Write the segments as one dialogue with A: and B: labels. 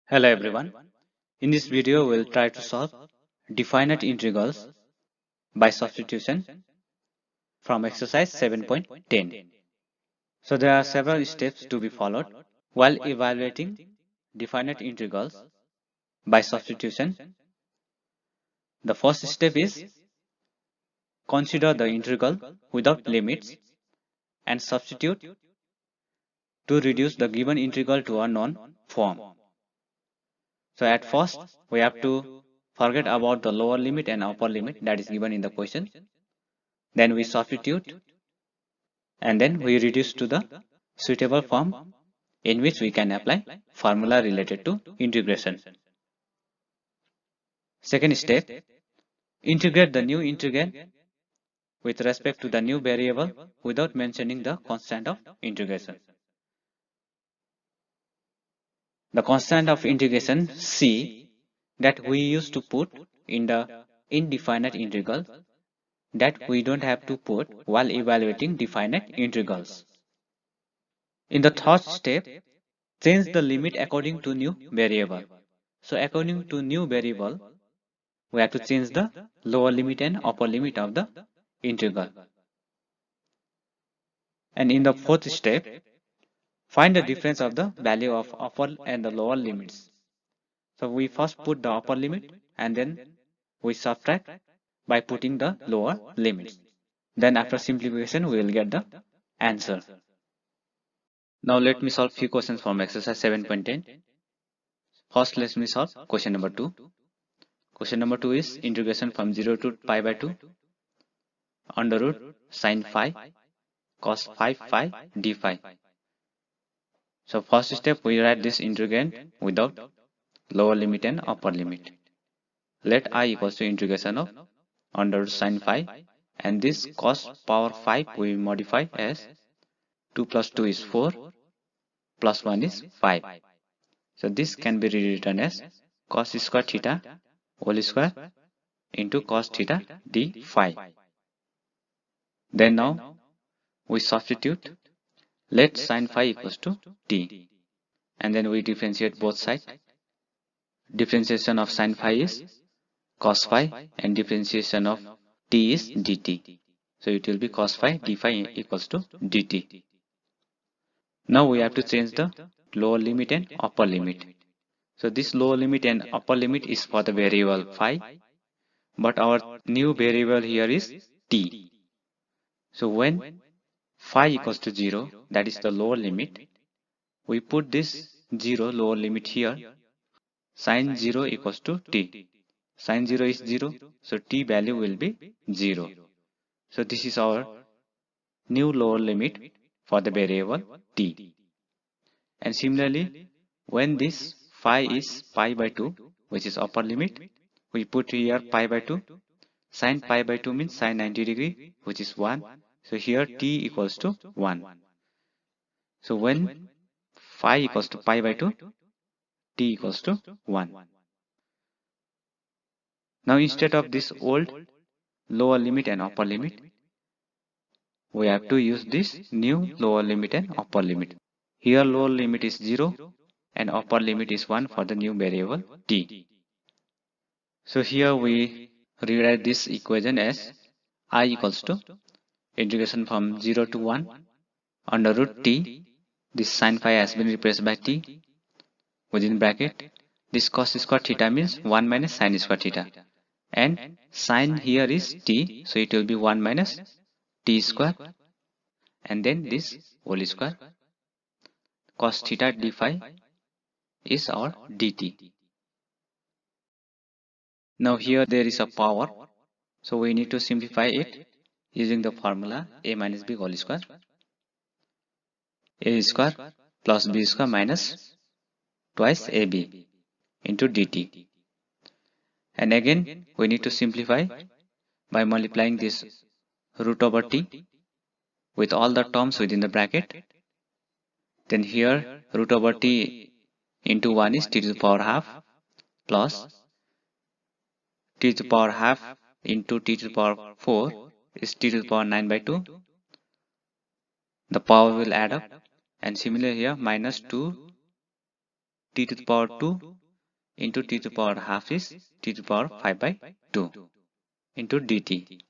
A: Hello everyone. In this video, we'll try to solve definite integrals by substitution from exercise 7.10. So there are several steps to be followed while evaluating definite integrals by substitution. The first step is consider the integral without limits and substitute to reduce the given integral to a known form. So at first, we have to forget about the lower limit and upper limit that is given in the question. Then we substitute and then we reduce to the suitable form in which we can apply formula related to integration. Second step, integrate the new integral with respect to the new variable without mentioning the constant of integration. The constant of integration c that we used to put in the indefinite integral that we don't have to put while evaluating definite integrals. In the third step, change the limit according to new variable. So according to new variable, we have to change the lower limit and upper limit of the integral. And in the fourth step, find the difference of the value of upper and the lower limits. So we first put the upper limit and then we subtract by putting the lower limits. Then after simplification, we will get the answer. Now let me solve few questions from exercise 7.10. First, let me solve question number 2. Question number 2 is integration from 0 to pi by 2 under root sine phi cos phi phi d phi. So first step, we write this integrand without lower limit and upper limit. Let I equals to integration of under root sine phi, and this cos power 5 we modify as 2 plus 2 is 4 plus 1 is 5. So this can be rewritten as cos square theta whole square into cos theta d phi. Then now we substitute. Let sine phi equals to t, and then we differentiate both sides. Differentiation of sine phi is cos phi and differentiation of t is dt. So it will be cos phi d phi equals to dt. Now we have to change the lower limit and upper limit. So this lower limit and upper limit is for the variable phi, but our new variable here is t. So when phi equals to 0, that is the lower limit, we put this 0 lower limit here. Sine 0 equals to t. Sine 0 is 0, so t value will be 0. So this is our new lower limit for the variable t. And similarly, when this phi is pi by 2, which is upper limit, we put here pi by 2. Sine pi by 2 means sine 90 degree, which is 1. So here t equals to 1. So when phi equals to pi by 2, t equals to 1. Now instead of this old lower limit and upper limit, we have to use this new lower limit and upper limit. Here lower limit is 0 and upper limit is 1 for the new variable t. So here we rewrite this equation as I equals to integration from 0 to 1 under root t. This sine phi has been replaced by t within bracket. This cos square theta means 1 minus sine square theta. And sine here is t, so it will be 1 minus t square. And then this whole square. Cos theta d phi is our dt. Now here there is a power, so we need to simplify it using the formula a minus b whole square. A square plus b square minus twice ab into dt. And again we need to simplify by multiplying this root over t with all the terms within the bracket. Then here root over t into 1 is t to the power half plus t to the power half into t to the power 4 is t to the power 9 by 2. The power will add up, and similarly here minus 2 t to the power 2 into t to the power half is t to the power 5 by 2 into dt.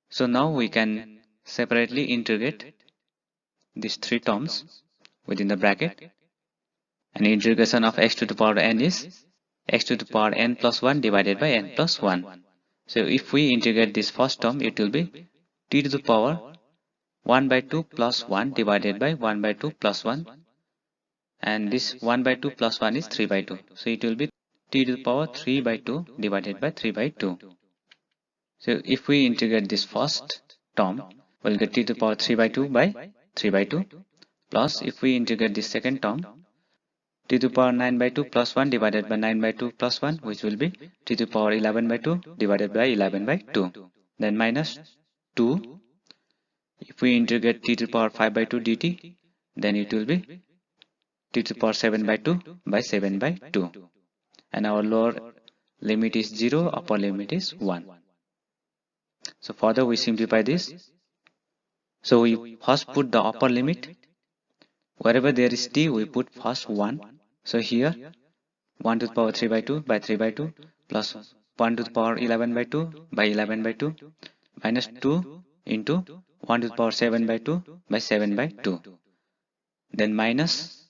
A: So now we can separately integrate these three terms within the bracket, and integration of x to the power n is x to the power n plus 1 divided by n plus 1. So if we integrate this first term, it will be t to the power 1 by 2 plus 1 divided by 1 by 2 plus 1, and this 1 by 2 plus 1 is 3 by 2. So it will be t to the power 3 by 2 divided by 3 by 2. So if we integrate this first term, we'll get t to the power 3 by 2 by 3 by 2, plus if we integrate this second term, t to the power 9 by 2 plus 1 divided by 9 by 2 plus 1, which will be t to the power 11 by 2 divided by 11 by 2. Then minus 2. If we integrate t to the power 5 by 2 dt, then it will be t to the power 7 by 2 by 7 by 2. And our lower limit is 0, upper limit is 1. So further we simplify this. So we first put the upper limit. Wherever there is t, we put first 1. So here 1 to the power 3 by 2 by 3 by 2 plus 1 to the power 11 by 2 by 11 by 2 minus 2 into 1 to the power 7 by 2 by 7 by 2. Then minus,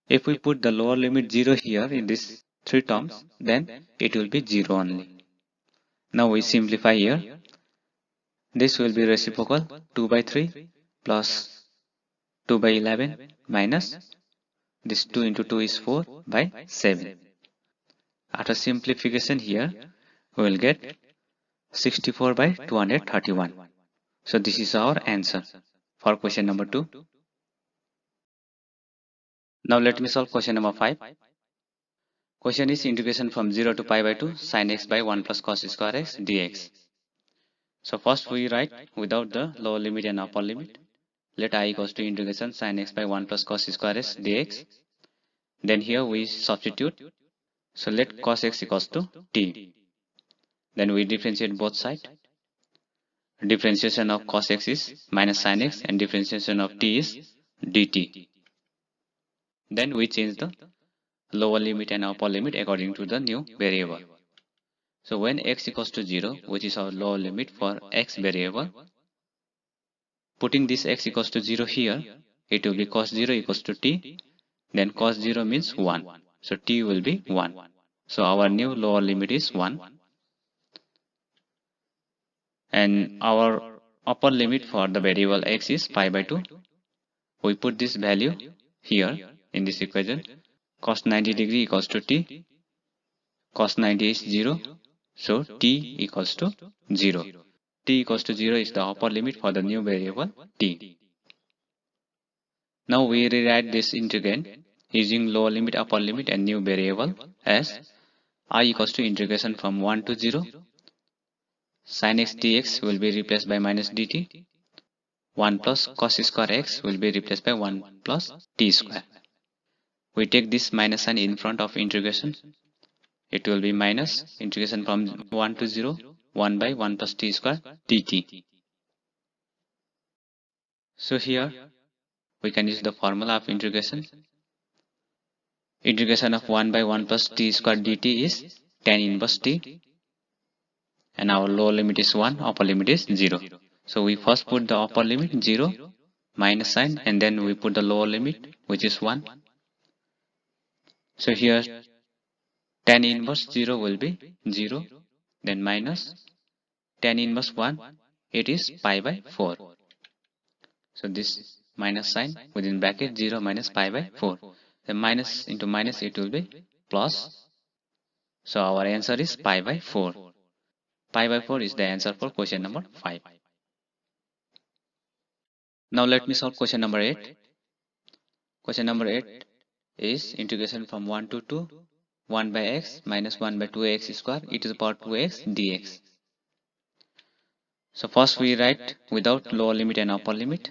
A: if we put the lower limit 0 here in these three terms, then it will be 0 only. Now we simplify here. This will be reciprocal 2 by 3 plus 2 by 11 minus this 2 into 2 is 4 by 7. After simplification here, we will get 64 by 231. So this is our answer for question number 2. Now let me solve question number 5. Question is integration from 0 to pi by 2 sin x by 1 plus cos square x dx. So first we write without the lower limit and upper limit. Let I equals to integration sin x by 1 plus cos square x dx. Then here we substitute. So let cos x equals to t. Then we differentiate both sides. Differentiation of cos x is minus sin x and differentiation of t is dt. Then we change the lower limit and upper limit according to the new variable. So when x equals to 0, which is our lower limit for x variable, putting this x equals to 0 here, it will be cos 0 equals to t. Then cos 0 means 1. So t will be 1. So our new lower limit is 1. And our upper limit for the variable x is pi by 2. We put this value here in this equation. Cos 90 degree equals to t. Cos 90 is 0. So t equals to 0. T equals to 0 is the upper limit for the new variable t. Now we rewrite this integrand using lower limit, upper limit and new variable as I equals to integration from 1 to 0. Sin x dx will be replaced by minus dt. 1 plus cos square x will be replaced by 1 plus t square. We take this minus sign in front of integration. It will be minus integration from 1 to 0, 1 by 1 plus t square dt. So here we can use the formula of integration. Integration of 1 by 1 plus t square dt is tan inverse t. And our lower limit is 1, upper limit is 0. So we first put the upper limit 0, minus sign, and then we put the lower limit which is 1. So here tan inverse 0 will be 0, then minus tan inverse 1, it is pi by 4. So this minus sign within bracket 0 minus pi by 4. Then minus into minus it will be plus. So our answer is pi by 4. Pi by 4 is the answer for question number 5. Now let me solve question number 8. Question number 8 is integration from 1 to 2, 1 by x minus 1 by 2x square e to the power 2x dx. So first we write without lower limit and upper limit.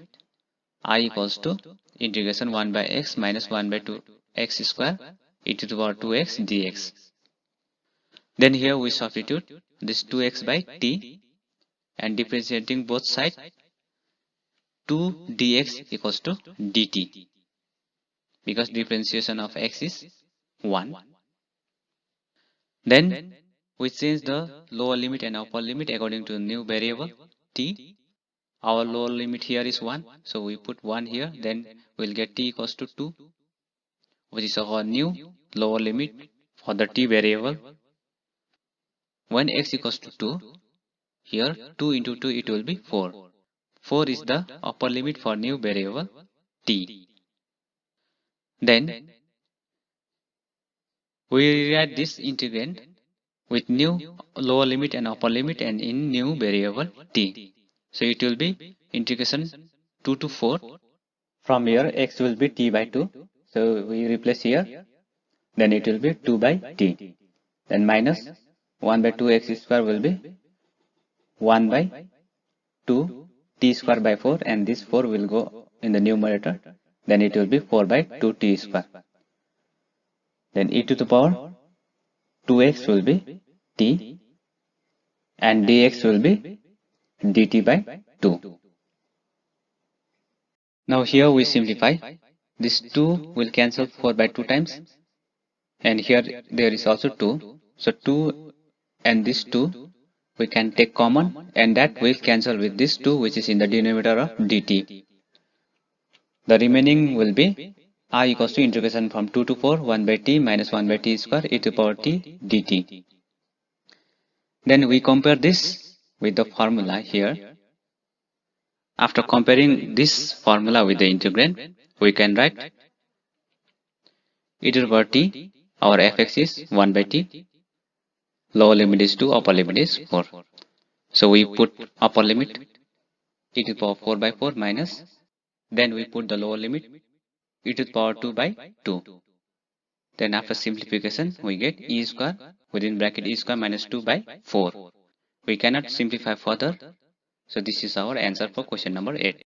A: I equals to integration 1 by x minus 1 by 2x square e to the power 2x dx. Then here we substitute this 2x by t and differentiating both sides, 2 dx equals to dt, because differentiation of x is 1. Then we change the lower limit and upper limit according to the new variable t. Our lower limit here is 1, so we put 1 here, then we'll get t equals to 2, which is our new lower limit for the t variable. When x equals to 2, here 2 into 2 it will be 4. 4 is the upper limit for new variable t. Then we rewrite this integrand with new lower limit and upper limit and in new variable t. So it will be integration 2 to 4. From here x will be t by 2. So we replace here. Then it will be 2 by t. Then minus 1 by 2x square will be 1 by 2 t square by 4, and this 4 will go in the numerator. Then it will be 4 by 2 t square. Then e to the power 2x will be t and dx will be dt by 2. Now here we simplify. This 2 will cancel 4 by 2 times, and here there is also 2. So 2 and this 2 we can take common, and that will cancel with this 2 which is in the denominator of dt. The remaining will be I equals to integration from 2 to 4 1 by t minus 1 by t square e to the power t dt. Then we compare this with the formula here. After comparing this formula with the integrand, we can write e to the power t, our fx is 1 by t, lower limit is 2, upper limit is 4. So we put upper limit e to the power 4 by 4 minus, then we put the lower limit e to the power 2 by 2. Then after simplification, we get e square within bracket e square minus 2 by 4. We cannot simplify further. So this is our answer for question number 8.